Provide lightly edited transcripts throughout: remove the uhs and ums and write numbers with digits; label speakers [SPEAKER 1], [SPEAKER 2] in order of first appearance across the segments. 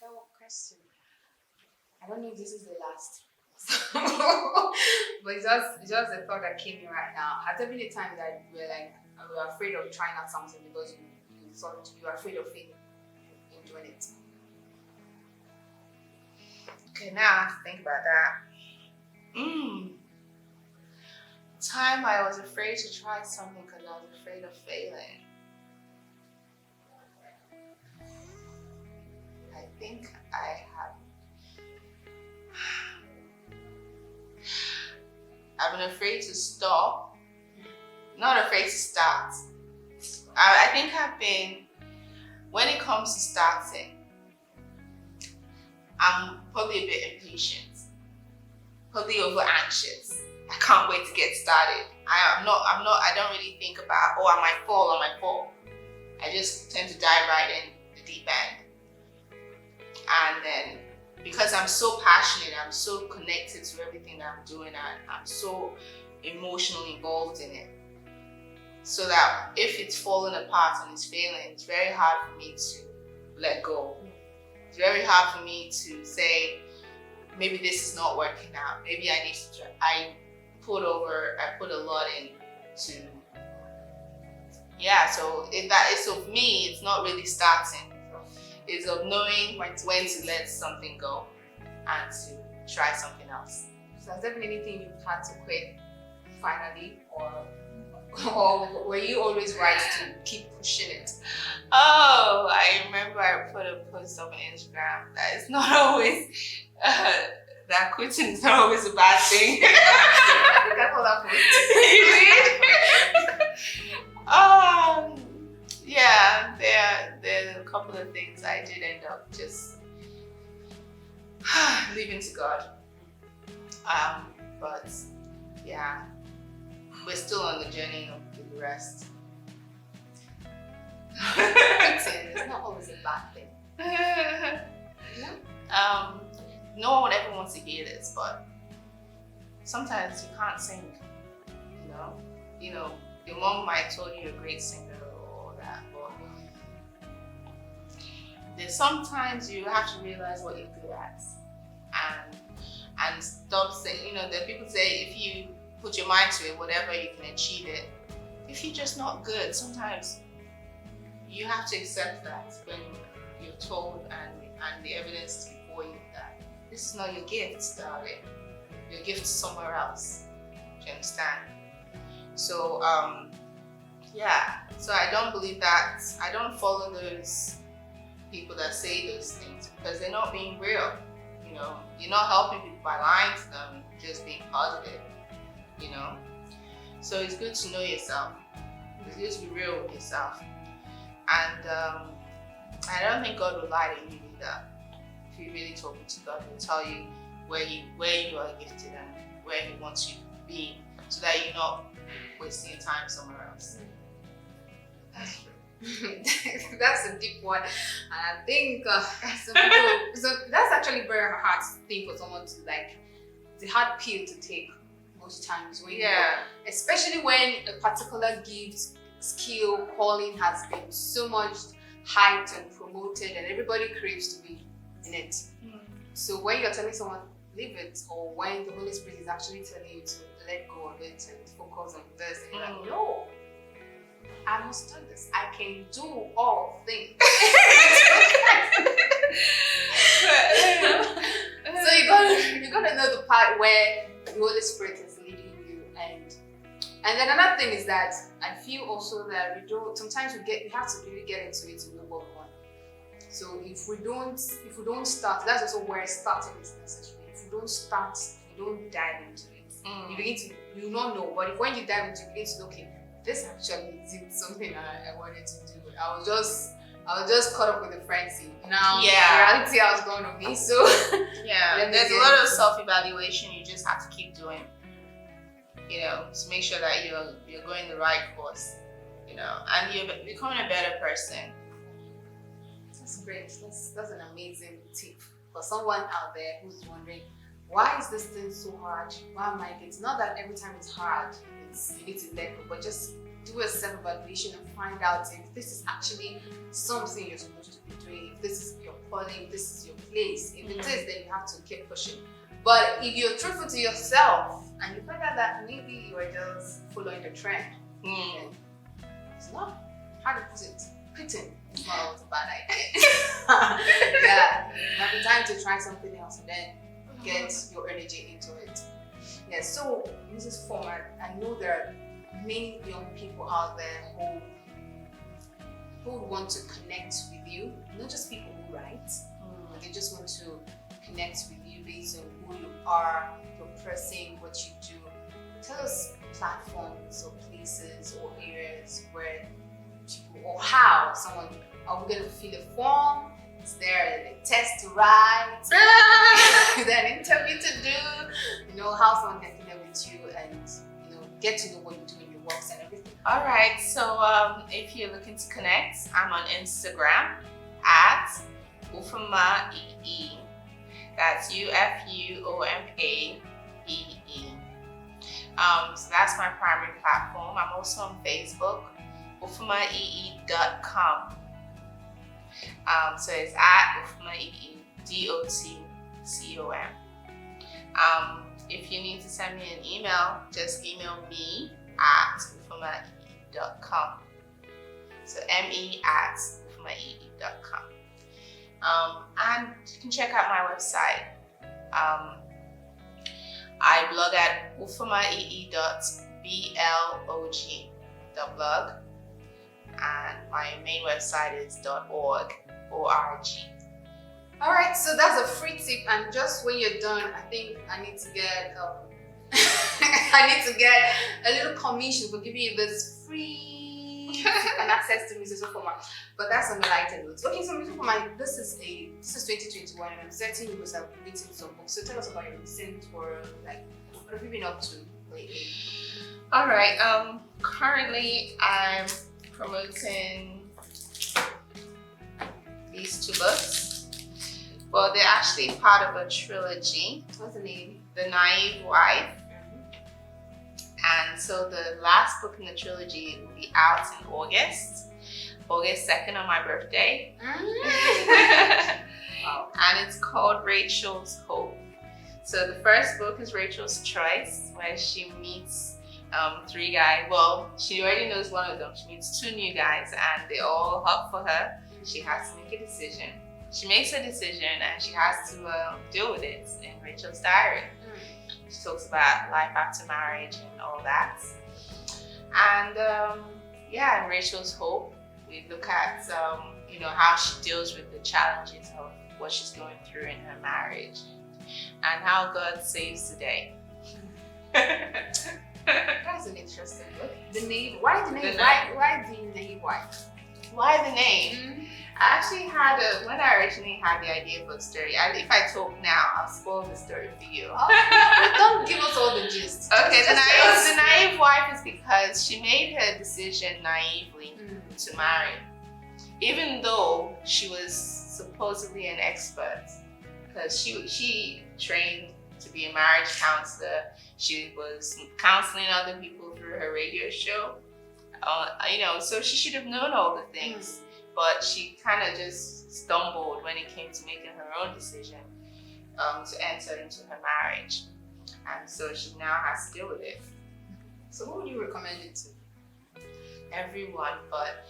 [SPEAKER 1] got one question. I don't know if this is the last. But it's just a thought that came in right now. Has there been a time that you were like you were afraid of trying out something because you thought you were afraid of failing in doing it?
[SPEAKER 2] Okay, now I have to think about that. Time I was afraid to try something because I was afraid of failing. I think I have. I've been afraid to stop, not afraid to start. I think I've been, when it comes to starting, I'm probably a bit impatient, probably over anxious. I can't wait to get started. I don't really think about, oh, I might fall. I just tend to dive right in the deep end. And then, because I'm so passionate, I'm so connected to everything that I'm doing, and I'm so emotionally involved in it. So that if it's falling apart and it's failing, it's very hard for me to let go. It's very hard for me to say, maybe this is not working out. Maybe I need to try. I put a lot into, so if that is of me, it's not really starting. It's of knowing when to let something go and to try something else.
[SPEAKER 1] So has there been anything you've had to quit finally, or were you always right to keep pushing it?
[SPEAKER 2] Oh, I remember I put a post up on Instagram that it's not always that quitting is not always a bad thing.
[SPEAKER 1] I think I call that
[SPEAKER 2] post. Yeah, there are a couple of things I did end up just leaving to God. But yeah, we're still on the journey of the rest.
[SPEAKER 1] It's not always a bad thing.
[SPEAKER 2] No one would ever want to hear this, but sometimes you can't sing. You know, your mom might have told you you're a great singer or that, but there's sometimes you have to realize what you're good at, and stop saying. That people say if you put your mind to it, whatever, you can achieve it. If you're just not good, sometimes you have to accept that when you're told and the evidence is before you that this is not your gift, darling. Your gift is somewhere else. Do you understand? So so I don't believe that. I don't follow those people that say those things because they're not being real. You're not helping people by lying to them, just being positive. So it's good to know yourself. It's good to be real with yourself. And I don't think God will lie to you either. If you really talk to God, He'll tell you where you are gifted and where He wants you to be, so that you're not wasting your time somewhere else.
[SPEAKER 1] That's true. That's a deep one, and I think some people. So that's actually very hard thing for someone to like. It's a hard pill to take most times when especially when a particular gift, skill, calling has been so much hyped and promoted, and everybody craves to be in it. So when you're telling someone leave it, or when the Holy Spirit is actually telling you to let go of it and focus on this, and you're like, no, I must do this. I can do all things. So you gotta know the part where the Holy Spirit is leading you, and then another thing is that I feel also that sometimes we have to really get into it to know what we want. So if we don't start, that's also where starting is necessary. If you don't start, you don't dive into it. You will not know. But when you dive into it, you begin to know, okay, this actually isn't something I wanted to do. I was just caught up with the frenzy. Now reality has gone on me. So
[SPEAKER 2] there's a lot of self-evaluation you just have to keep doing. To make sure that you're going the right course. And you're becoming a better person.
[SPEAKER 1] That's great. That's an amazing tip for someone out there who's wondering, why is this thing so hard? Why am I getting? It's not that every time it's hard, you need to let go, but just do a self-evaluation and find out if this is actually something you're supposed to be doing, if this is your calling, if this is your place. If it is, then you have to keep pushing. But if you're truthful to yourself and you find out that maybe you are just following the trend, then it's not, how to put it, quitting is not a bad idea. Yeah, it might be time to try something else and then get your energy into it. Yeah, so Mrs. Ufuomaee, I know there are many young people out there who want to connect with you, not just people who write, but they just want to connect with you based on who you are, your person, what you do. Tell us platforms or places or areas where people, or how someone, are we going to fill a form? Is there a test to write? Is there an interview to do? You know, how someone can connect with you and, you know, get to know what you do in your works and everything.
[SPEAKER 2] All right, so if you're looking to connect, I'm on Instagram at Ufuomaee. That's Ufuomaee. So that's my primary platform. I'm also on Facebook, Ufuomaee.com. So it's at Ufuomaee, DOTCOM. If you need to send me an email, just email me at Ufuomaee.com. So me@Ufuomaee.com. And you can check out my website. I blog at ufuomaee.blog, and my main website is .org.
[SPEAKER 1] All right, so that's a free tip, and just when you're done, I think I need to get a little commission for giving you this free and access to Mrs. Ufuomaee. But that's on the lighter note. Okay, so Mrs. Ufuomaee, this is 2021, and I'm certain you must have written some books. So tell us about your recent work. Like, what have you been up to lately?
[SPEAKER 2] All right. Currently, I'm promoting these 2 books. Well, they're actually part of a trilogy.
[SPEAKER 1] What's the name?
[SPEAKER 2] The Naive Wife. And so the last book in the trilogy will be out in August 2nd on my birthday.
[SPEAKER 1] Wow.
[SPEAKER 2] And it's called Rachel's Hope. So the first book is Rachel's Choice, where she meets 3 guys. Well, she already knows one of them. She meets 2 new guys and they all hot for her. She has to make a decision. She makes a decision and she has to deal with it in Rachel's diary. She talks about life after marriage and all that. And in Rachel's Hope, we look at how she deals with the challenges of what she's going through in her marriage and how God saves the day.
[SPEAKER 1] That's an interesting book. The name? Why the name? Why the name wife?
[SPEAKER 2] Why the name? I actually had when I originally had the idea for the story, if I talk now, I'll spoil the story for you.
[SPEAKER 1] Don't give us all the gist.
[SPEAKER 2] Okay, the naive wife is because she made her decision naively to marry. Even though she was supposedly an expert, because she trained to be a marriage counselor. She was counseling other people through her radio show. So she should have known all the things, but she kind of just stumbled when it came to making her own decision to enter into her marriage. And so she now has to deal with it.
[SPEAKER 1] So who would you recommend it to?
[SPEAKER 2] Everyone, but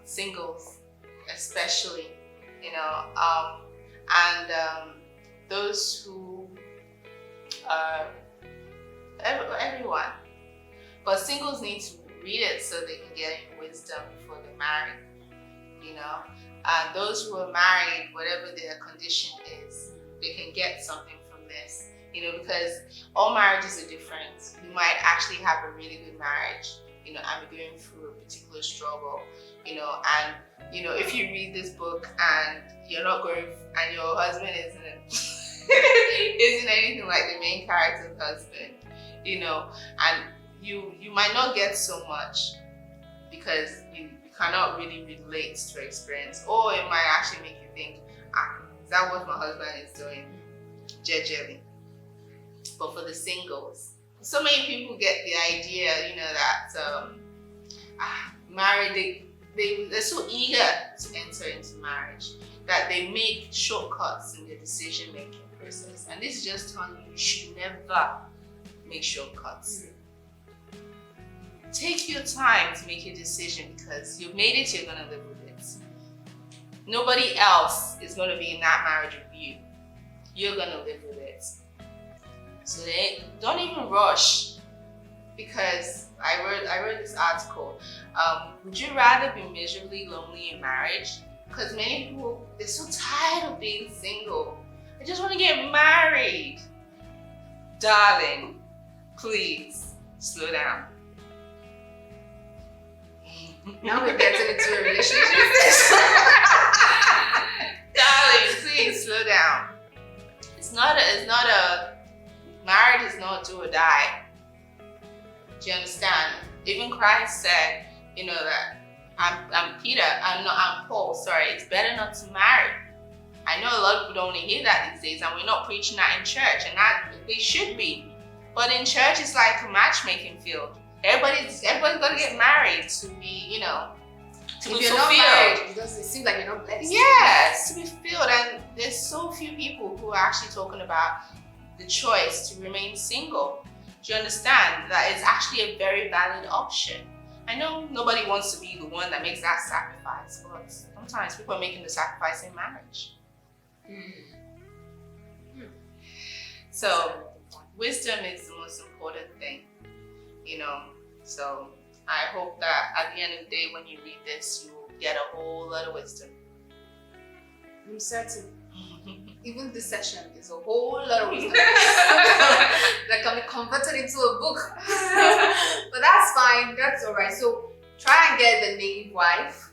[SPEAKER 2] singles especially, and those who everyone. But singles need to read it so they can get wisdom before they marry, And those who are married, whatever their condition is, they can get something from this, because all marriages are different. You might actually have a really good marriage, and be going through a particular struggle, and if you read this book and you're not going, and your husband isn't anything like the main character's husband, and you might not get so much because you cannot really relate to experience, or it might actually make you think, is that what my husband is doing? Jejely. But for the singles, so many people get the idea, that married, they're so eager to enter into marriage that they make shortcuts in their decision-making process. And this is just telling you should never make shortcuts. Take your time to make your decision because you've made it, you're going to live with it. Nobody else is going to be in that marriage with you. You're going to live with it. So don't even rush, because I read this article. Would you rather be miserably lonely in marriage? Because many people, they're so tired of being single. They just want to get married. Darling, please slow down.
[SPEAKER 1] Now we're getting into a relationship.
[SPEAKER 2] Darling, please slow down. It's not a marriage is not do or die. Do you understand? Even Christ said, that I'm Paul, sorry, it's better not to marry. I know a lot of people don't want to hear that these days, and we're not preaching that in church, and that they should be. But in church, it's like a matchmaking field. Everybody's got to get married to be, to be
[SPEAKER 1] If you're
[SPEAKER 2] fulfilled.
[SPEAKER 1] not married, it seems like you're not blessed.
[SPEAKER 2] Yes, to be fulfilled. And there's so few people who are actually talking about the choice to remain single. Do you understand that it's actually a very valid option? I know nobody wants to be the one that makes that sacrifice, but sometimes people are making the sacrifice in marriage. So wisdom is the most important thing, So I hope that at the end of the day, when you read this, you will get a whole lot of wisdom.
[SPEAKER 1] I'm certain. Even this session is a whole lot of wisdom that can be converted into a book. But that's fine, that's alright. So try and get The Naive Wife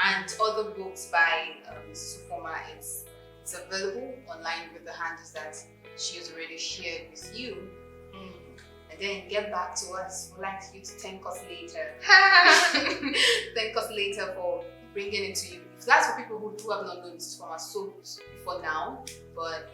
[SPEAKER 1] and other books by Ufuomaee. It's available online with the handles that she has already shared with you. And then get back to us. We'd like you to thank us later. Thank us later for bringing it to you. If that's for people who have not known Mrs. Ufuomaee so before now, but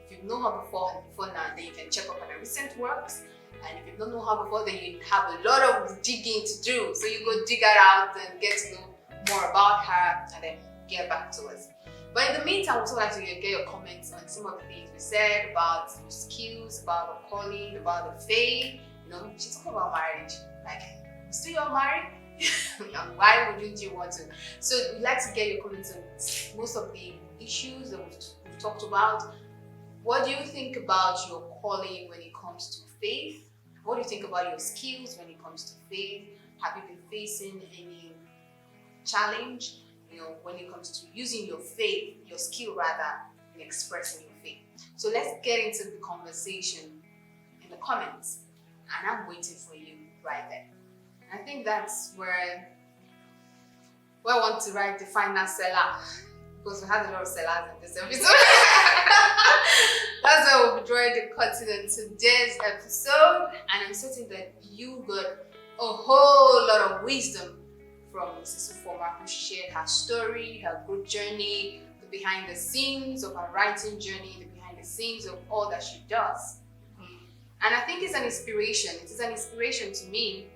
[SPEAKER 1] if you've known her before now, then you can check up on her recent works. And if you don't know her before, then you have a lot of digging to do. So you go dig her out and get to know more about her and then get back to us. But in the meantime, we'd also like to get your comments on some of the things we said about your skills, about the calling, about the faith. She's talking about marriage. Like, still you're married? And why wouldn't you want to? So we'd like to get your comments on most of the issues that we've talked about. What do you think about your calling when it comes to faith? What do you think about your skills when it comes to faith? Have you been facing any challenge, when it comes to using your faith, your skill rather, in expressing your faith? So let's get into the conversation in the comments, and I'm waiting for you right there. I think that's where I want to write the final seller, because we had a lot of sellers in this episode. That's why we'll be drawing the curtain on today's episode, and I'm certain that you got a whole lot of wisdom from Mrs. Ufuomaee, who shared her story, her good journey, the behind the scenes of her writing journey, the behind the scenes of all that she does. And I think it's an inspiration. It is an inspiration to me,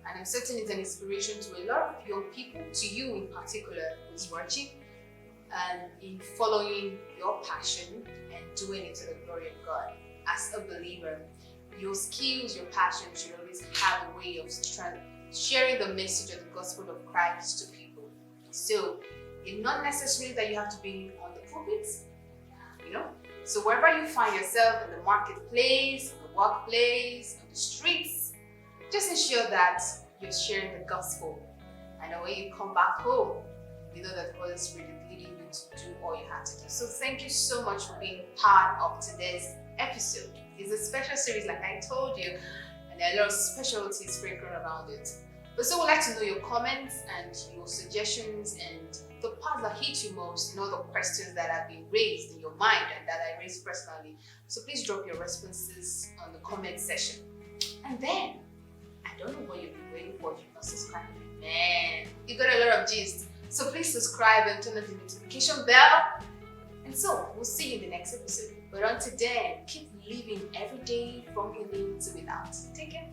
[SPEAKER 1] and I'm certain it's an inspiration to a lot of young people, to you in particular who's watching, and in following your passion and doing it to the glory of God. As a believer, your skills, your passion should always have a way of sharing the message of the gospel of Christ to people. So it's not necessarily that you have to be on the pulpit, So wherever you find yourself, in the marketplace, in the workplace, on the streets, just ensure that you're sharing the gospel. And when you come back home, you know that the Holy Spirit is leading you to do all you have to do. So thank you so much for being part of today's episode. It's a special series, like I told you, and there are a lot of specialties sprinkled around it. But so we'd like to know your comments and your suggestions and the parts that hit you most, the questions that have been raised in your mind and that I raised personally. So please drop your responses on the comment section. And then, I don't know what you've been waiting for if you're not subscribed. Man, you got a lot of gist. So please subscribe and turn on the notification bell. And so, we'll see you in the next episode. But until then, keep living every day from within to without. Take care.